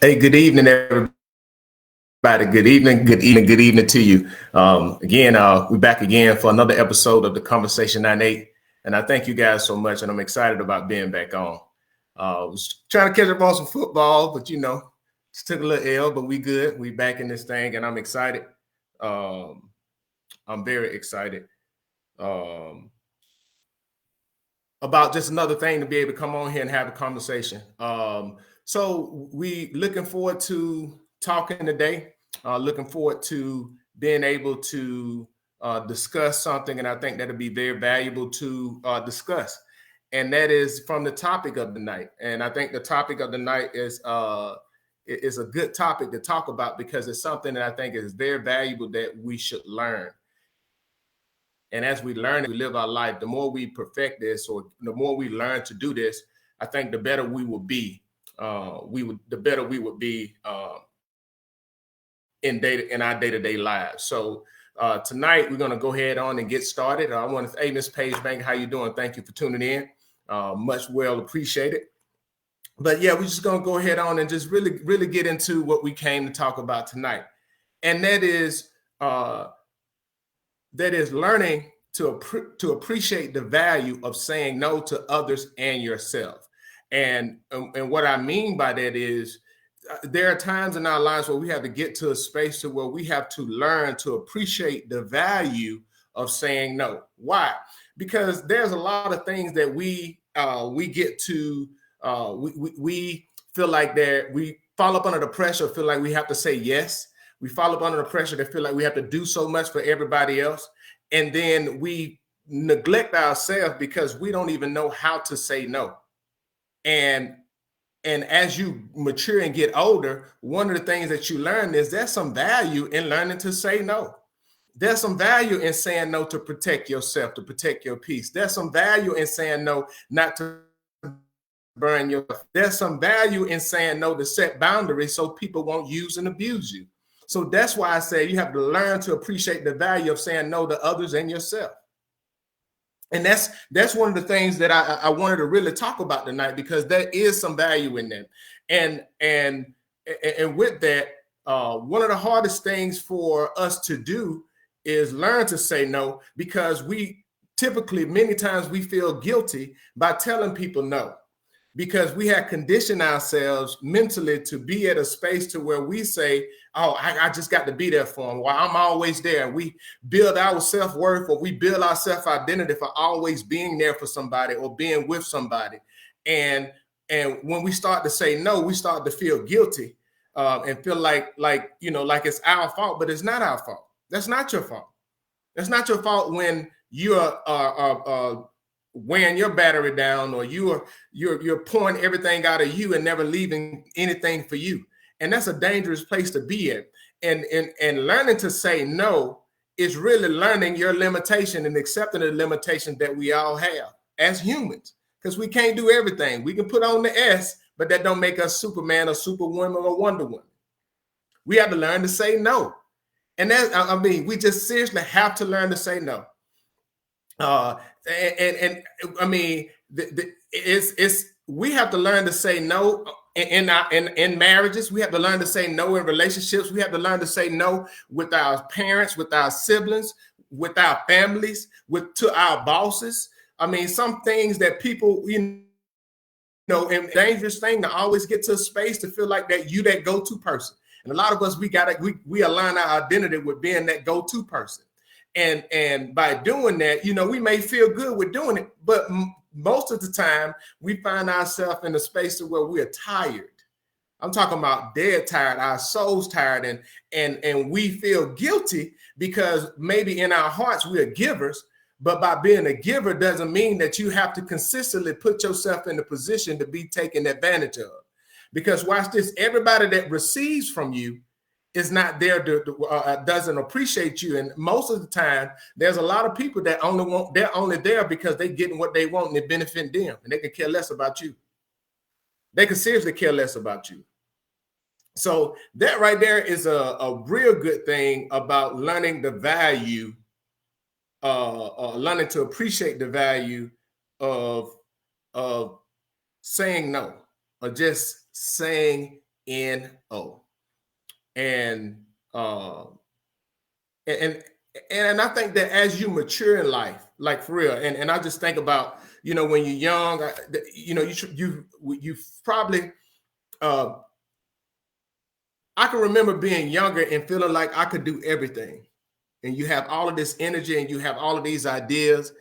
Hey, good evening, everybody. Good evening, good evening, good evening to you. Again, we're back again for another episode of the Conversation 98. And I thank you guys so much. And I'm excited about being back on. Was trying to catch up on some football, but just took a little L, but we good. We back in this thing, and I'm excited. Um, I'm very excited um, about just another thing to be able to come on here and have a conversation. So we looking forward to talking today. Looking forward to being able to discuss something, and I think that'll be very valuable to discuss. And that is from the topic of the night. And I think the topic of the night is a good topic to talk about because it's something that I think is very valuable that we should learn. And as we learn, we live our life, the more we perfect this or the more we learn to do this, I think the better we will be. The better we would be in our day-to-day lives. So tonight we're going to go ahead on and get started. I want to, hey, Miss Paige Bank, how you doing? Thank you for tuning in. Much well appreciated. But yeah, we're just going to go ahead on and just really get into what we came to talk about tonight. And that is learning to appreciate the value of saying no to others and yourself. And what I mean by that is there are times in our lives where we have to get to a space to where we have to learn to appreciate the value of saying no. Why? Because there's a lot of things that we get to we feel like that we fall up under the pressure, feel like we have to say yes. We fall up under the pressure to feel like we have to do so much for everybody else. And then we neglect ourselves because we don't even know how to say no. And as you mature and get older, one of the things that you learn is there's some value in learning to say no. There's some value in saying no to protect yourself, to protect your peace. There's some value in saying no, not to burn your. There's some value in saying no to set boundaries so people won't use and abuse you. So that's why I say you have to learn to appreciate the value of saying no to others and yourself. And that's one of the things that I wanted to really talk about tonight because there is some value in them. And with that, one of the hardest things for us to do is learn to say no because we typically many times we feel guilty by telling people no because we have conditioned ourselves mentally to be at a space to where we say, oh, I just got to be there for them. Well, I'm always there. We build our self-worth or we build our self-identity for always being there for somebody or being with somebody. And when we start to say no, we start to feel guilty and feel like like it's our fault, but it's not our fault. That's not your fault. That's not your fault when you are wearing your battery down or you're pouring everything out of you and never leaving anything for you. And that's a dangerous place to be in. And learning to say no is really learning your limitation and accepting the limitations that we all have as humans, because we can't do everything. We can put on the S, but that don't make us Superman or Superwoman or Wonder Woman. We have to learn to say no. And we just seriously have to learn to say no. And I mean, it's we have to learn to say no in marriages. We have to learn to say no in relationships. We have to learn to say no with our parents, with our siblings, with our families, to our bosses. I mean, some things that people, and dangerous thing to always get to a space to feel like that go-to person. And a lot of us, we align our identity with being that go-to person. And by doing that, we may feel good with doing it, but most of the time we find ourselves in a space where we are tired. I'm talking about dead tired, our soul's tired, and we feel guilty because maybe in our hearts we are givers, but by being a giver doesn't mean that you have to consistently put yourself in a position to be taken advantage of. Because watch this, everybody that receives from you is not there doesn't appreciate you. And most of the time, there's a lot of people that they're only there because they're getting what they want and they benefit them, and they can care less about you. They can seriously care less about you. So that right there is a real good thing about learning the value, learning to appreciate the value of saying no or just saying N-O. And and I think that as you mature in life, like for real, and I just think about, you know, when you're young, you know, you probably I can remember being younger and feeling like I could do everything. And you have all of this energy and you have all of these ideas,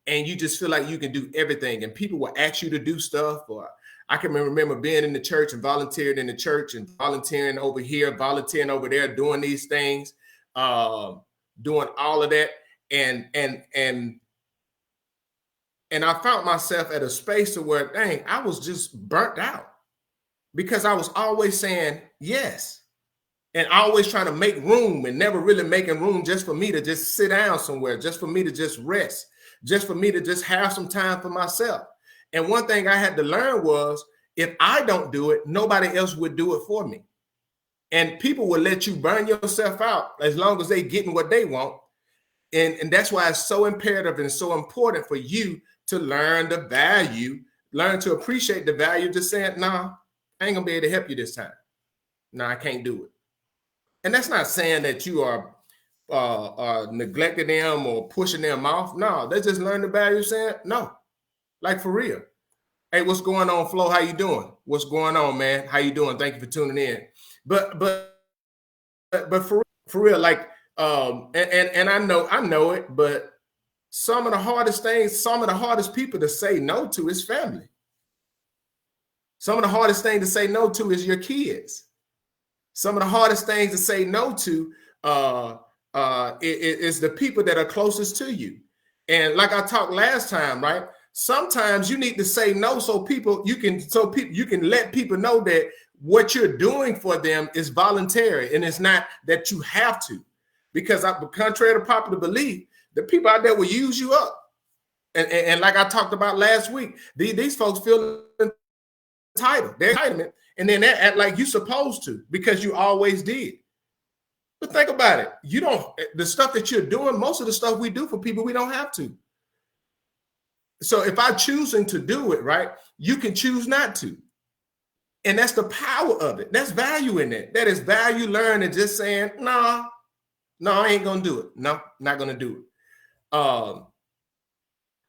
and you just feel like you can do everything. And people will ask you to do stuff. Or I can remember being in the church and volunteering in the church and volunteering over here, volunteering over there, doing these things, doing all of that. And I found myself at a space to where, dang, I was just burnt out because I was always saying yes. And always trying to make room and never really making room just for me to just sit down somewhere, just for me to just rest, just for me to just have some time for myself. And one thing I had to learn was if I don't do it, nobody else would do it for me. And people will let you burn yourself out as long as they getting what they want. And that's why it's so imperative and so important for you to learn the value, learn to appreciate the value of just saying, nah, I ain't gonna be able to help you this time. No, I can't do it. And that's not saying that you are neglecting them or pushing them off. No, they just learn the value saying no, like for real. Hey, what's going on, Flo? How you doing? What's going on, man? How you doing? Thank you for tuning in. But for real, like and I know it, but some of the hardest things, some of the hardest people to say no to is family. Some of the hardest thing to say no to is your kids. Some of the hardest things to say no to is the people that are closest to you. And like I talked last time, right? Sometimes you need to say no so you can let people know that what you're doing for them is voluntary and it's not that you have to. Because contrary to popular belief, the people out there will use you up. And like I talked about last week, these folks feel entitled. Their entitlement. And then they act like you're supposed to because you always did. But think about it. The stuff that you're doing, most of the stuff we do for people, we don't have to. So if I'm choosing to do it, right, you can choose not to. And that's the power of it. That's value in it. That is value learned and just saying, no, I ain't going to do it. No, not going to do it.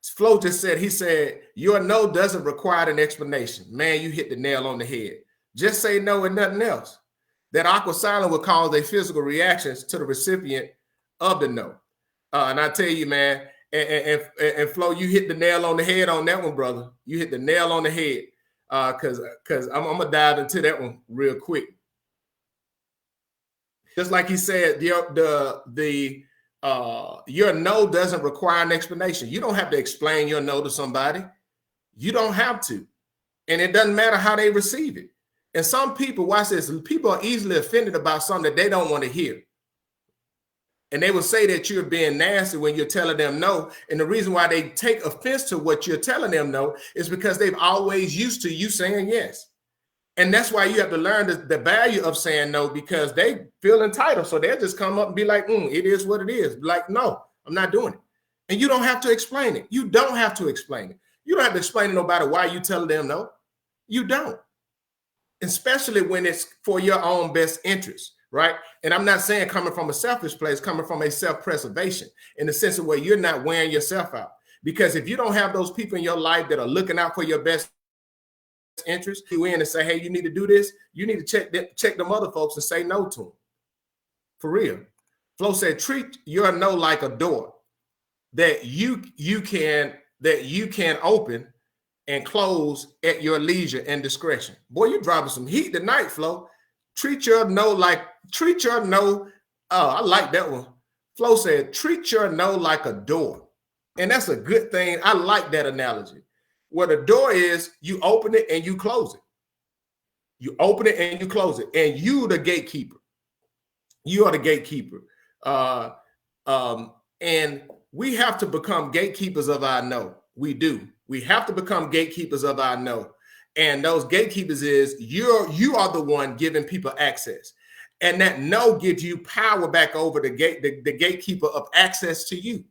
Flo just said, he said, your no doesn't require an explanation. Man, you hit the nail on the head. Just say no and nothing else. That awkward silence will cause a physical reactions to the recipient of the no. And I tell you, man, and Flo, you hit the nail on the head on that one, brother. You hit the nail on the head. Because I'm gonna dive into that one real quick. Just like he said, your no doesn't require an explanation. You don't have to explain your no to somebody. You don't have to. And it doesn't matter how they receive it. And some people, watch this, people are easily offended about something that they don't want to hear. And they will say that you're being nasty when you're telling them no. And the reason why they take offense to what you're telling them no is because they've always used to you saying yes. And that's why you have to learn the value of saying no, because they feel entitled. So they'll just come up and be like, it is what it is. Like, no, I'm not doing it. And you don't have to explain it. You don't have to explain it. You don't have to explain to nobody why you telling them no. You don't. Especially when it's for your own best interest, right? And I'm not saying coming from a selfish place, coming from a self-preservation in the sense of where you're not wearing yourself out. Because if you don't have those people in your life that are looking out for your best interest, you in and say, hey, you need to do this, you need to check them other folks and say no to them. For real. Flo said, treat your no like a door that you can open and close at your leisure and discretion. Boy, you're dropping some heat tonight, Flo. Treat your no. Oh, I like that one. Flo said, treat your no like a door. And that's a good thing. I like that analogy. Where the door is, you open it and you close it. You open it and you close it. And you the gatekeeper. You are the gatekeeper. And we have to become gatekeepers of our no. We do. We have to become gatekeepers of our no. And those gatekeepers is you are the one giving people access. And that no gives you power back over the gatekeeper of access to you.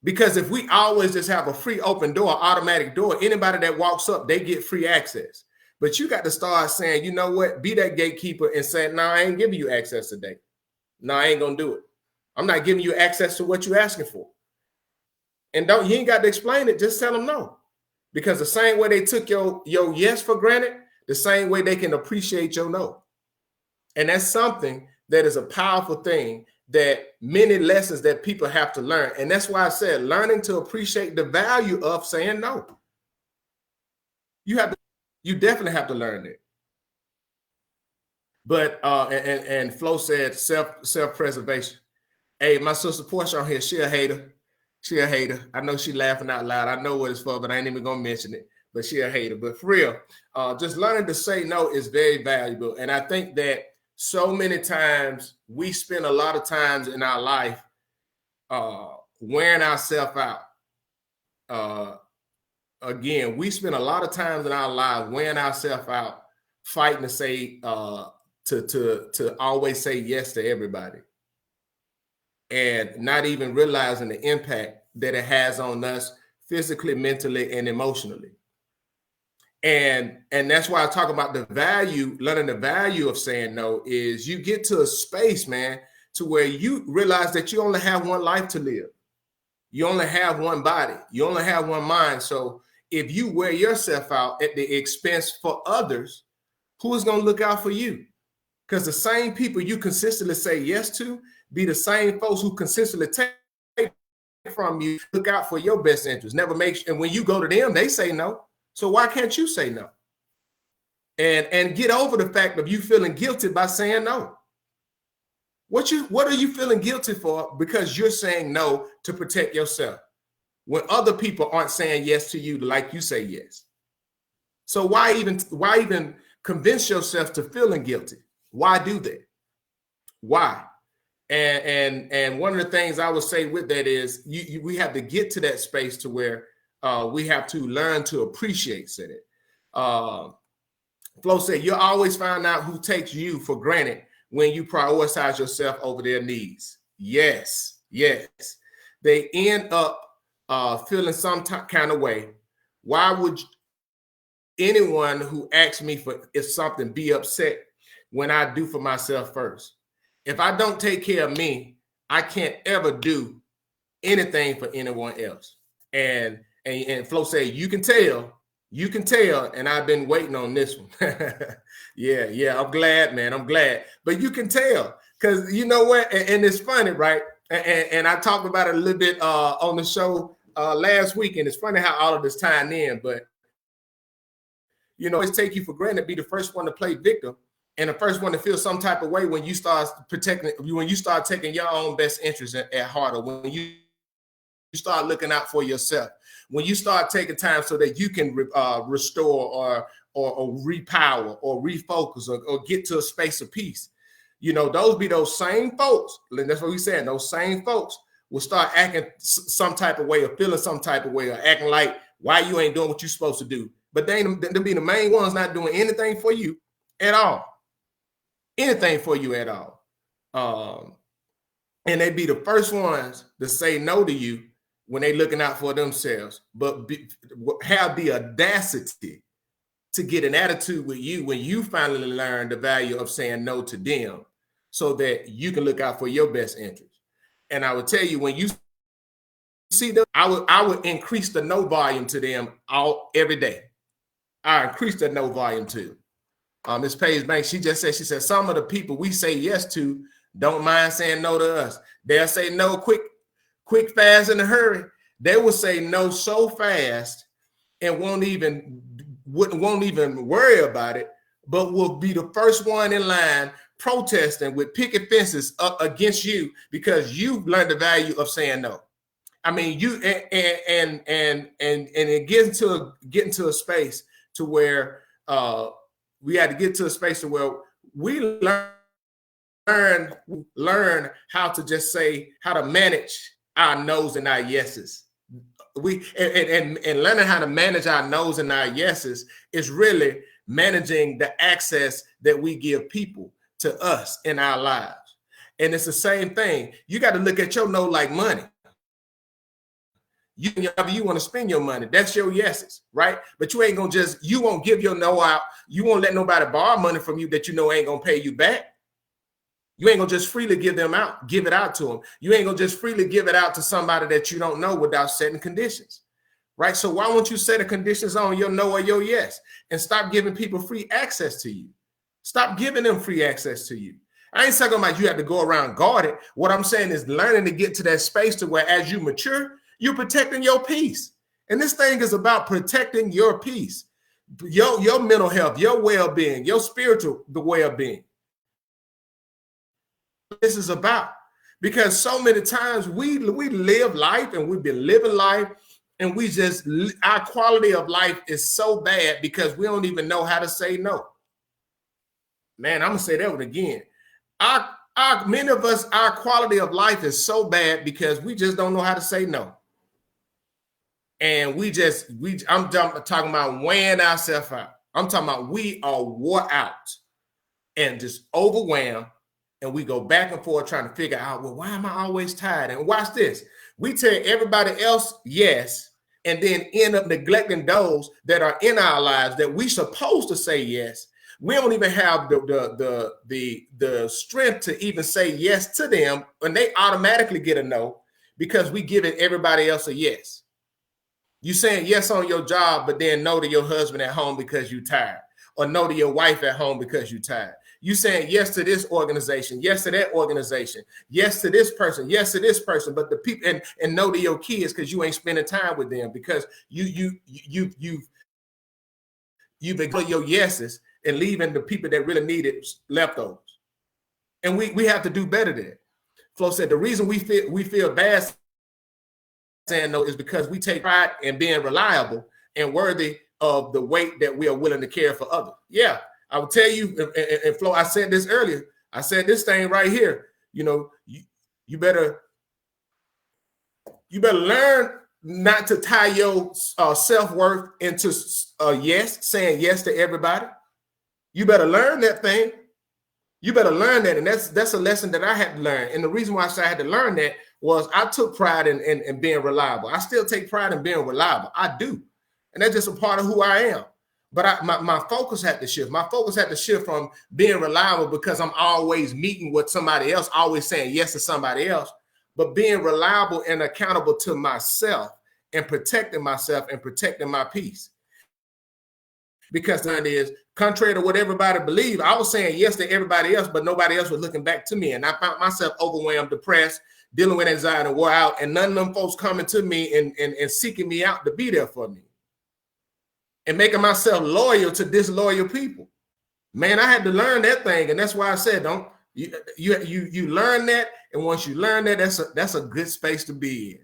Because if we always just have a free open door, automatic door, anybody that walks up, they get free access. But you got to start saying, you know what, be that gatekeeper and say, no, I ain't giving you access today. No, I ain't gonna do it. I'm not giving you access to what you're asking for. And you ain't got to explain it, just tell them no. Because the same way they took your yes for granted, the same way they can appreciate your no. And that's something that is a powerful thing, that many lessons that people have to learn. And that's why I said learning to appreciate the value of saying no. You definitely have to learn it. But and Flo said self-preservation. Hey, my sister Portia on here, she a hater. She a hater. I know she laughing out loud. I know what it's for, but I ain't even gonna mention it. But she a hater. But for real, just learning to say no is very valuable. And I think that so many times we spend a lot of times in our life wearing ourselves out. Again, we spend a lot of times in our lives wearing ourselves out, fighting to say to always say yes to everybody, and not even realizing the impact that it has on us physically, mentally, and emotionally. And that's why I talk about the value, learning the value of saying no, is you get to a space, man, to where you realize that you only have one life to live. You only have one body. You only have one mind. So if you wear yourself out at the expense for others, who is going to look out for you? Because the same people you consistently say yes to be the same folks who consistently take from you, look out for your best interest. Never make sure, and when you go to them, they say no. So why can't you say no? And get over the fact of you feeling guilty by saying no. What are you feeling guilty for? Because you're saying no to protect yourself when other people aren't saying yes to you like you say yes. So why even convince yourself to feeling guilty? Why do that? Why? And one of the things I would say with that is we have to get to that space to where we have to learn to appreciate it. Flo said, you'll always find out who takes you for granted when you prioritize yourself over their needs. Yes. They end up feeling some kind of way. Why would anyone who asks me for something be upset when I do for myself first? If I don't take care of me, I can't ever do anything for anyone else. And Flo said, you can tell, and I've been waiting on this one. yeah, I'm glad, man. I'm glad. But you can tell, because you know what? And it's funny, right? And I talked about it a little bit on the show last week, and it's funny how all of this tying in. But, you know, it's take you for granted, be the first one to play victim and the first one to feel some type of way when you start taking your own best interest at heart, or when you start looking out for yourself, when you start taking time so that you can restore or repower or refocus or get to a space of peace. You know, those same folks, that's what we said, those same folks will start acting some type of way or feeling some type of way or acting like why you ain't doing what you're supposed to do. But they'll be the main ones not doing anything for you at all. Anything for you at all. And they'd be the first ones to say no to you when they're looking out for themselves, but have the audacity to get an attitude with you when you finally learn the value of saying no to them so that you can look out for your best interest. And I would tell you, when you see them, I would increase the no volume to them every day. I increase the no volume too. Ms. Paige Banks, she said, some of the people we say yes to don't mind saying no to us. They'll say no quick, fast, in a hurry. They will say no so fast and won't even worry about it, but will be the first one in line protesting with picket fences up against you because you've learned the value of saying no. I mean, you and it getting to a space to where we had to get to a space to where we learn how to just say how to manage our no's and our yeses. And learning how to manage our no's and our yeses is really managing the access that we give people to us in our lives. And it's the same thing. You got to look at your no like money. You want to spend your money. That's your yeses, right? But you ain't gonna you won't give your no out. You won't let nobody borrow money from you that you know ain't gonna pay you back. You ain't gonna just freely give it out to them. You ain't gonna just freely give it out to somebody that you don't know without setting conditions, right? So why won't you set the conditions on your no or your yes and stop giving people free access to you? Stop giving them free access to you. I ain't talking about you have to go around guarded. What I'm saying is learning to get to that space to where as you mature, you're protecting your peace. And this thing is about protecting your peace, your mental health, your well-being, your spiritual well-being. This is about, because so many times we live life and we've been living life and our quality of life is so bad because we don't even know how to say no. Man, I'm gonna say that one again. Many of us, our quality of life is so bad because we just don't know how to say no. And I'm talking about weighing ourselves out. I'm talking about we are wore out and just overwhelmed. And we go back and forth trying to figure out, well, why am I always tired? And watch this. We tell everybody else yes, and then end up neglecting those that are in our lives that we supposed to say yes. We don't even have the strength to even say yes to them, and they automatically get a no because we giving everybody else a yes. You saying yes on your job, but then no to your husband at home because you're tired, or no to your wife at home because you're tired. You saying yes to this organization, yes to that organization, yes to this person, yes to this person, but the people and no to your kids because you ain't spending time with them because you've ignored your yeses and leaving the people that really need it leftovers. And we have to do better there. Flo said the reason we feel bad saying no is because we take pride in being reliable and worthy of the weight that we are willing to carry for others. Yeah. I will tell you, and Flo, I said this earlier. I said this thing right here. You know, you better learn not to tie your self-worth into yes, saying yes to everybody. You better learn that thing. You better learn that, and that's a lesson that I had to learn. And the reason why I said I had to learn that was I took pride in being reliable. I still take pride in being reliable. I do, and that's just a part of who I am. But my focus had to shift. My focus had to shift from being reliable because I'm always meeting with somebody else, always saying yes to somebody else, but being reliable and accountable to myself and protecting myself and protecting my peace. Because that is contrary to what everybody believed. I was saying yes to everybody else, but nobody else was looking back to me. And I found myself overwhelmed, depressed, dealing with anxiety, wore out, and none of them folks coming to me and seeking me out to be there for me. And making myself loyal to disloyal people. Man, I had to learn that thing. And that's why I said, you learn that. And once you learn that, that's a good space to be in.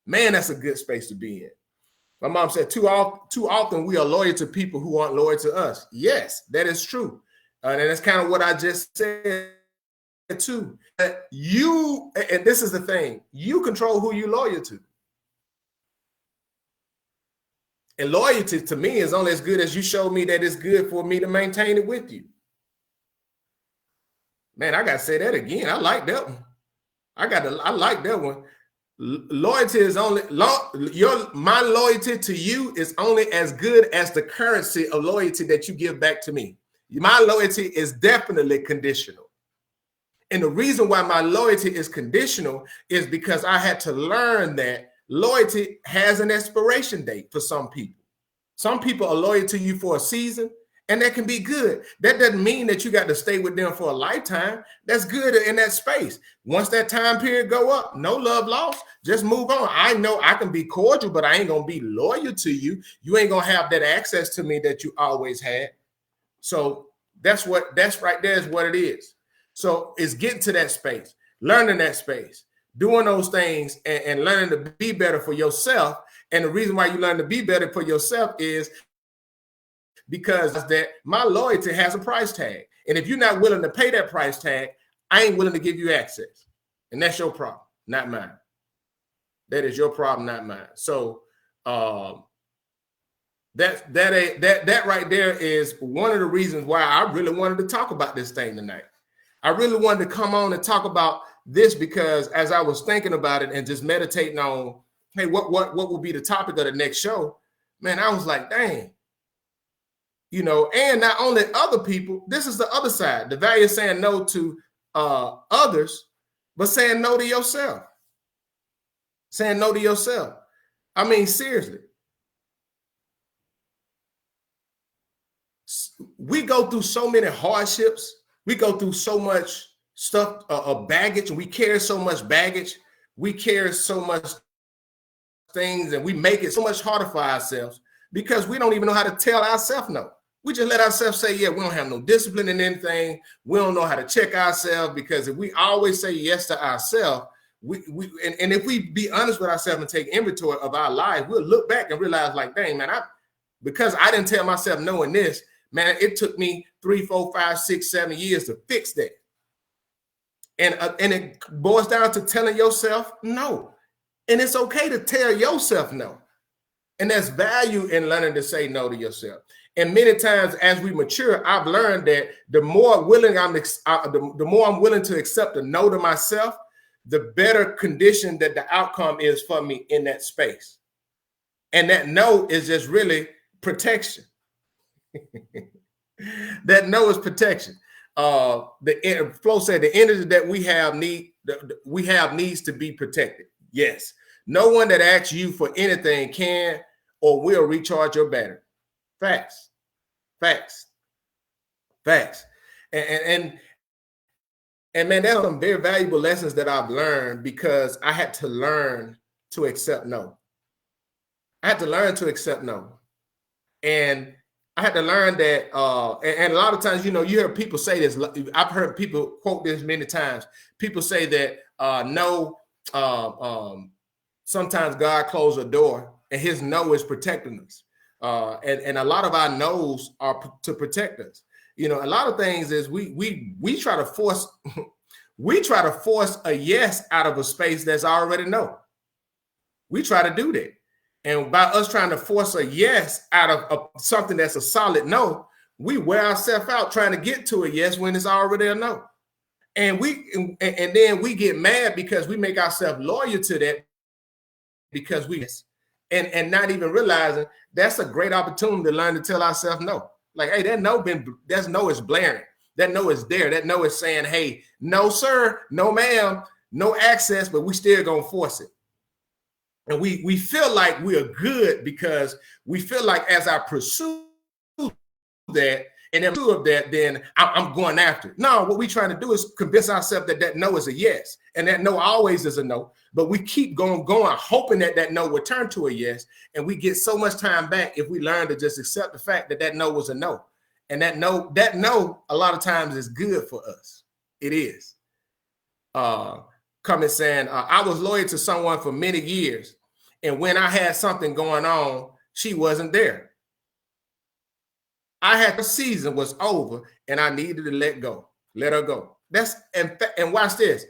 Man, that's a good space to be in. My mom said, too often we are loyal to people who aren't loyal to us. Yes, that is true. And that's kind of what I just said too. And this is the thing, you control who you're loyal to. And loyalty to me is only as good as you show me that it's good for me to maintain it with you. Man, I gotta say that again. I like that one. I like that one. Loyalty is only my loyalty to you is only as good as the currency of loyalty that you give back to me. My loyalty is definitely conditional. And the reason why my loyalty is conditional is because I had to learn that loyalty has an expiration date for some people. Some people are loyal to you for a season, and that can be good. That doesn't mean that you got to stay with them for a lifetime. That's good in that space. Once that time period go up, no love lost, just move on. I know I can be cordial, but I ain't going to be loyal to you. You ain't going to have that access to me that you always had. So that's right there is what it is. So it's getting to that space, learning that space, doing those things and learning to be better for yourself. And the reason why you learn to be better for yourself is because that my loyalty has a price tag. And if you're not willing to pay that price tag, I ain't willing to give you access. And that's your problem, not mine. That is your problem, not mine. So that right there is one of the reasons why I really wanted to talk about this thing tonight. I really wanted to come on and talk about this because as I was thinking about it and just meditating on hey, what will be the topic of the next show? Man, I was like, dang. You know, and not only other people, this is the other side. The value of saying no to others, but saying no to yourself. Saying no to yourself. I mean, seriously. We go through so many hardships. We go through so much stuff, baggage, and we carry so much baggage. We carry so much things, and we make it so much harder for ourselves because we don't even know how to tell ourselves no. We just let ourselves say, yeah, we don't have no discipline in anything. We don't know how to check ourselves, because if we always say yes to ourselves, and if we be honest with ourselves and take inventory of our life, we'll look back and realize, like, dang, man, because I didn't tell myself no in this, man, it took me 3, 4, 5, 6, 7 years to fix that. And it boils down to telling yourself no. And it's okay to tell yourself no. And there's value in learning to say no to yourself. And many times as we mature, I've learned that the more willing the more I'm willing to accept a no to myself, the better condition that the outcome is for me in that space. And that no is just really protection. That no is protection. Flo said the energy that we have needs to be protected. Yes. No one that asks you for anything can or will recharge your battery. Facts. And man, there's some very valuable lessons that I've learned because I had to learn to accept no. I had to learn to accept no. And I had to learn that, and a lot of times, you know, you hear people say this. I've heard people quote this many times. People say that sometimes God closed a door and his no is protecting us. And a lot of our no's are to protect us. You know, a lot of things is we try to force a yes out of a space that's already no. We try to do that. And by us trying to force a yes out of something that's a solid no, we wear ourselves out trying to get to a yes when it's already a no. And then we get mad because we make ourselves loyal to that because and not even realizing that's a great opportunity to learn to tell ourselves no. Like, hey, that no is blaring. That no is there. That no is saying, hey, no, sir, no, ma'am, no access, but we still gonna force it. And we feel like we are good because we feel like as I pursue that and then of that, then I'm going after it. No, what we're trying to do is convince ourselves that no is a yes. And that no always is a no. But we keep going, hoping that no will turn to a yes. And we get so much time back if we learn to just accept the fact that no was a no. And that no, a lot of times is good for us. It is. Coming saying, I was loyal to someone for many years. And when I had something going on, she wasn't there. The season was over and I needed to let her go. And watch this.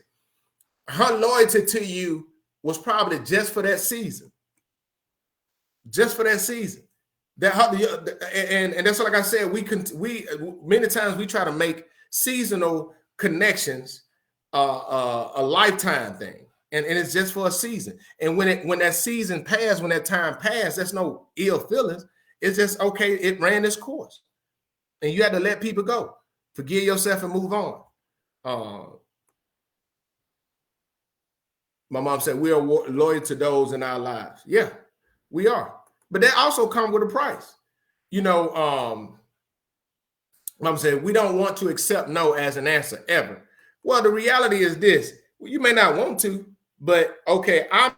Her loyalty to you was probably just for that season. Just for that season. And that's like I said, we many times we try to make seasonal connections a lifetime thing. And it's just for a season. And when that season passed, when that time passed, there's no ill feelings. It's just, okay, it ran its course. And you had to let people go. Forgive yourself and move on. My mom said, we are loyal to those in our lives. Yeah, we are. But that also comes with a price. You know, Mom said, we don't want to accept no as an answer ever. Well, the reality is this. You may not want to, but okay, I'm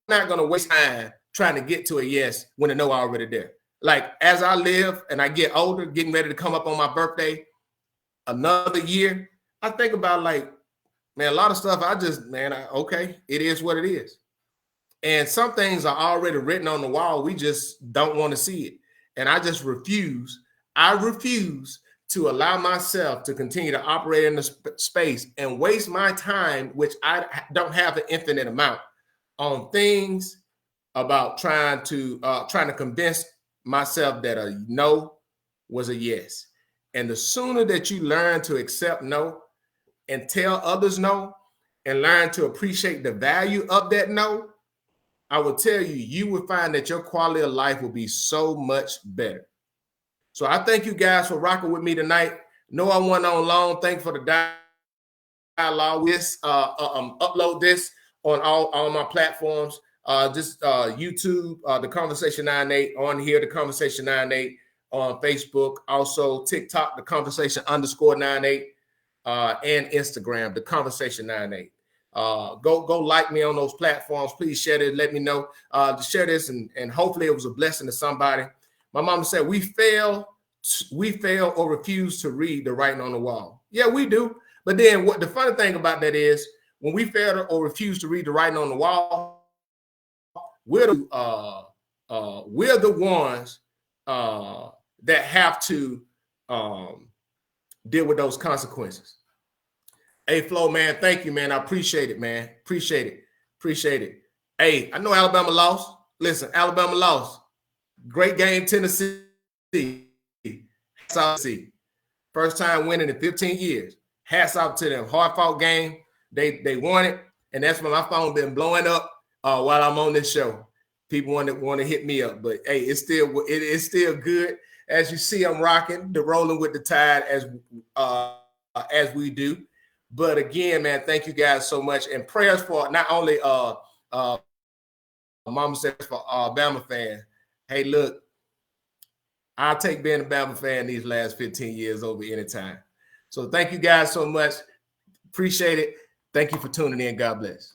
not going to waste time trying to get to a yes when the no already there. Like, as I live and I get older, getting ready to come up on my birthday, another year, I think about, like, man, a lot of stuff okay, it is what it is. And some things are already written on the wall. We just don't want to see it. And I just refuse. I refuse to allow myself to continue to operate in the space and waste my time, which I don't have an infinite amount, on things about trying to convince myself that a no was a yes. And the sooner that you learn to accept no and tell others no and learn to appreciate the value of that no, I will tell you, you will find that your quality of life will be so much better. So I thank you guys for rocking with me tonight. No, I went on long. Thank you for the dialogue. This upload this on all my platforms. Just YouTube, the Conversation 98 on here, the Conversation 98 on Facebook, also TikTok, the Conversation _98, and Instagram, the Conversation 98. Go like me on those platforms. Please share this. Let me know. Share this, and hopefully it was a blessing to somebody. My mama said we fail or refuse to read the writing on the wall. Yeah, we do. But then what the funny thing about that is when we fail or refuse to read the writing on the wall, we're the ones that have to deal with those consequences. Hey, Flo, man, thank you, man. I appreciate it, man. Appreciate it. Hey, I know Alabama lost. Listen, Alabama lost. Great game, Tennessee. First time winning in 15 years. Hats off to them. Hard fought game. They won it, and that's when my phone been blowing up while I'm on this show. People want to hit me up, but hey, it's still good. As you see, I'm rocking the rolling with the tide as we do. But again, man, thank you guys so much, and prayers for not only Mama says for Bama fans. Hey, look, I'll take being a Bama fan these last 15 years over any time. So thank you guys so much. Appreciate it. Thank you for tuning in. God bless.